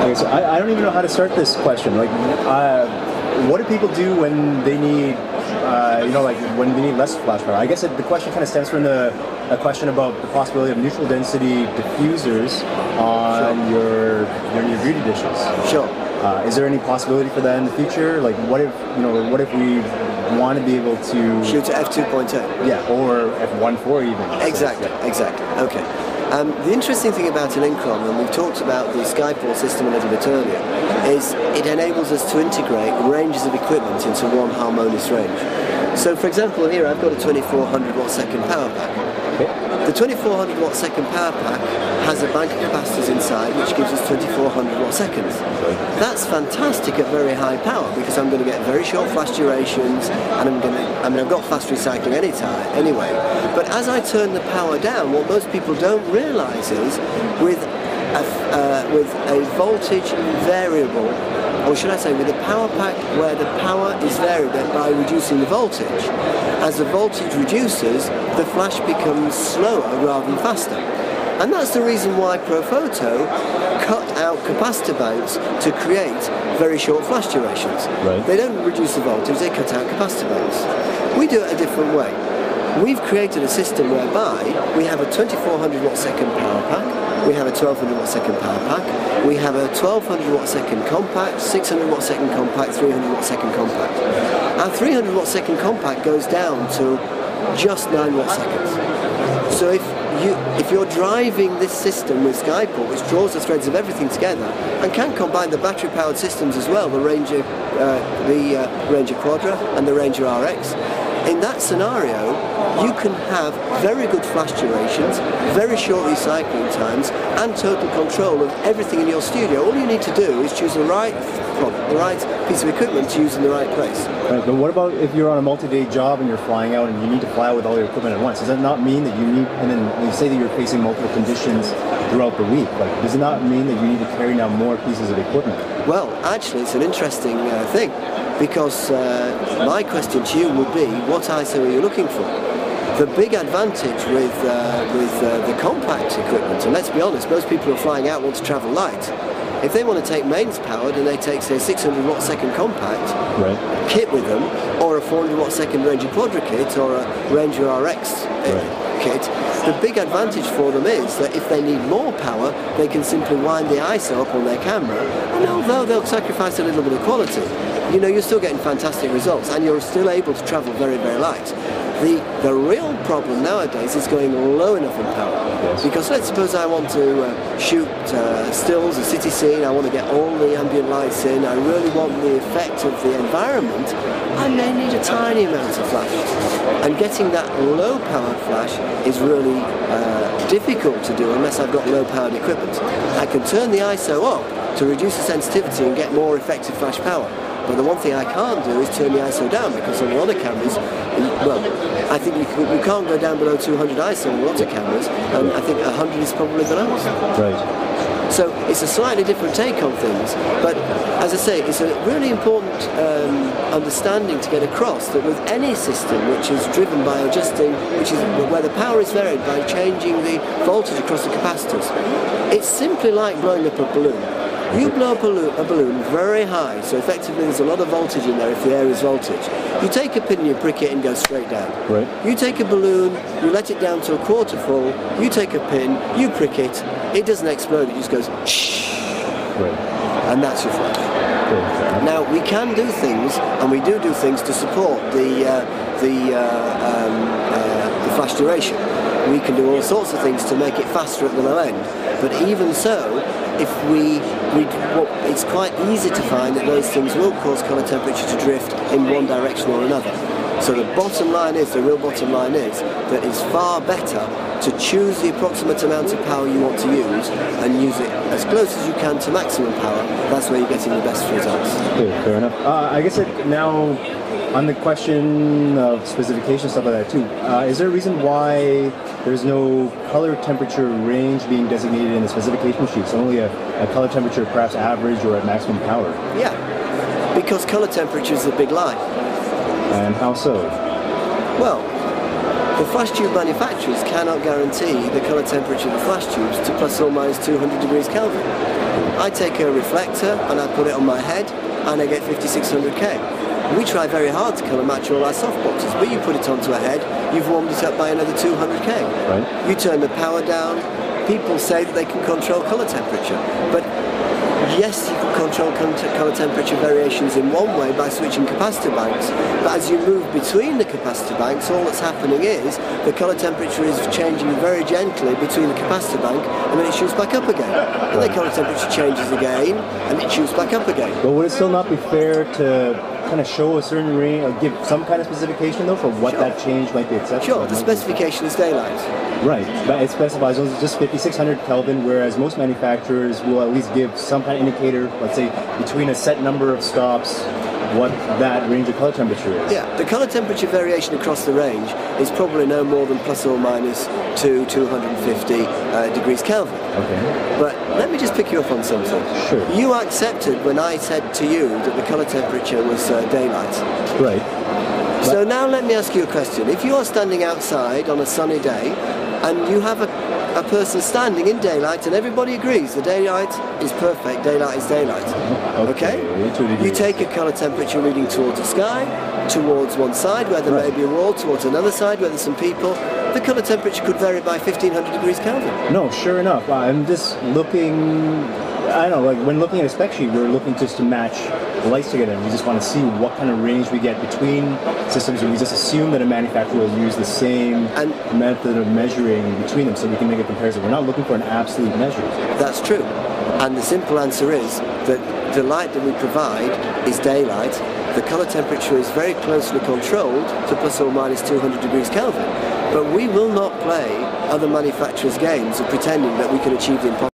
Okay, so I don't even know how to start this question. Like, what do people do when they need, like when they need less flash power? I guess the question kind of stems from a question about the possibility of neutral density diffusers on your beauty dishes. Sure. Is there any possibility for that in the future? Like, what if we want to be able to shoot at f2.0? Yeah, or f1.4 even. Exactly. Okay. The interesting thing about an Incron, and we've talked about the Skyport system a little bit earlier, is it enables us to integrate ranges of equipment into one harmonious range. So, for example, here I've got a 2400 watt second power pack. The 2400 watt second power pack has a bank of capacitors inside which gives us 2400 watt seconds. That's fantastic at very high power because I'm going to get very short flash durations and I've got fast recycling anyway. But as I turn the power down, what most people don't realise is with a voltage variable, or should I say with a power pack where the power is varied by reducing the voltage, as the voltage reduces, the flash becomes slower rather than faster. And that's the reason why Profoto cut out capacitor banks to create very short flash durations. Right. They don't reduce the voltage, they cut out capacitor banks. We do it a different way. We've created a system whereby we have a 2400 watt second power pack, we have a 1200 watt second power pack, we have a 1200 watt second compact, 600 watt second compact, 300 watt second compact. Our 300 watt second compact goes down to just 9 watt seconds. So if you're driving this system with Skyport, which draws the threads of everything together and can combine the battery powered systems as well, the Ranger Quadra and the Ranger RX, in that scenario, you can have very good flash durations, very short recycling times, and total control of everything in your studio. All you need to do is choose the right product, the right piece of equipment to use in the right place. Right, but what about if you're on a multi-day job and you're flying out and you need to fly out with all your equipment at once? Does that not mean that you need, and then you say that you're facing multiple conditions throughout the week, like, does it not mean that you need to carry now more pieces of equipment? Well, actually, it's an interesting thing. Because my question to you would be, what ISO are you looking for? The big advantage with the compact equipment, and let's be honest, most people who are flying out want to travel light. If they want to take mains powered and they take, say, a 600 watt second compact kit with them, or a 400 watt second Ranger Quadra kit, or a Ranger RX kit, the big advantage for them is that if they need more power, they can simply wind the ISO up on their camera, and although they'll sacrifice a little bit of quality, you're still getting fantastic results and you're still able to travel very, very light. The real problem nowadays is going low enough in power. Yes. Because let's suppose I want to shoot stills, a city scene, I want to get all the ambient lights in, I really want the effect of the environment, I may need a tiny amount of flash. And getting that low powered flash is really difficult to do unless I've got low powered equipment. I can turn the ISO up to reduce the sensitivity and get more effective flash power. But the one thing I can't do is turn the ISO down, because on the other cameras, well, I think you can't go down below 200 ISO on a lot of cameras, and I think 100 is probably below. Right. So it's a slightly different take on things, but as I say, it's a really important understanding to get across that with any system which is driven by adjusting, which is where the power is varied by changing the voltage across the capacitors, it's simply like blowing up a balloon. You blow up a balloon very high, so effectively there's a lot of voltage in there if the air is voltage. You take a pin and you prick it and it goes straight down. Right. You take a balloon, you let it down to a quarter full, you take a pin, you prick it, it doesn't explode, it just goes shh. Right. And that's your flash. Cool. Now we can do things, and we do things to support the flash duration. We can do all sorts of things to make it faster at the low end, but even so, if it's quite easy to find that those things will cause colour temperature to drift in one direction or another. So the bottom line is, the real bottom line is, that it's far better to choose the approximate amount of power you want to use and use it as close as you can to maximum power. That's where you're getting the best results. Cool, fair enough. I guess now, on the question of specification, stuff like that too, is there a reason why there's no color temperature range being designated in the specification sheet? So only a color temperature perhaps average or at maximum power? Yeah, because color temperature is a big lie. And how so? Well, the flash tube manufacturers cannot guarantee the color temperature of the flash tubes to plus or minus 200 degrees Kelvin. I take a reflector and I put it on my head and I get 5600K. We try very hard to colour match all our softboxes, but you put it onto a head, you've warmed it up by another 200K. Right. You turn the power down, people say that they can control colour temperature, but yes, you can control colour temperature variations in one way by switching capacitor banks, but as you move between the capacitor banks, all that's happening is the colour temperature is changing very gently between the capacitor bank and then it shoots back up again. And the colour temperature changes again and it shoots back up again. But would it still not be fair to kind of show a certain range, or give some kind of specification though for what that change might be acceptable? Sure, the specification is daylight. Right, but it specifies only just 5600 Kelvin, whereas most manufacturers will at least give some kind of indicator, let's say between a set number of stops, what that range of color temperature is. Yeah, the colour temperature variation across the range is probably no more than plus or minus 250 degrees Kelvin. Okay. But let me just pick you up on something. Sure. You accepted when I said to you that the colour temperature was daylight. Right. So now let me ask you a question. If you are standing outside on a sunny day and you have a person standing in daylight and everybody agrees the daylight is perfect, daylight is daylight. Okay? You take a colour temperature reading towards the sky, towards one side where there may be a wall, towards another side where there's some people. The colour temperature could vary by 1500 degrees Kelvin. No, sure enough. I'm just looking, I don't know, like when looking at a spec sheet, we're looking just to match the lights together, and we just want to see what kind of range we get between systems, and we just assume that a manufacturer will use the same method of measuring between them so we can make a comparison. We're not looking for an absolute measure. That's true. And the simple answer is that the light that we provide is daylight. The colour temperature is very closely controlled to plus or minus 200 degrees Kelvin. But we will not play other manufacturers' games of pretending that we can achieve the impossible.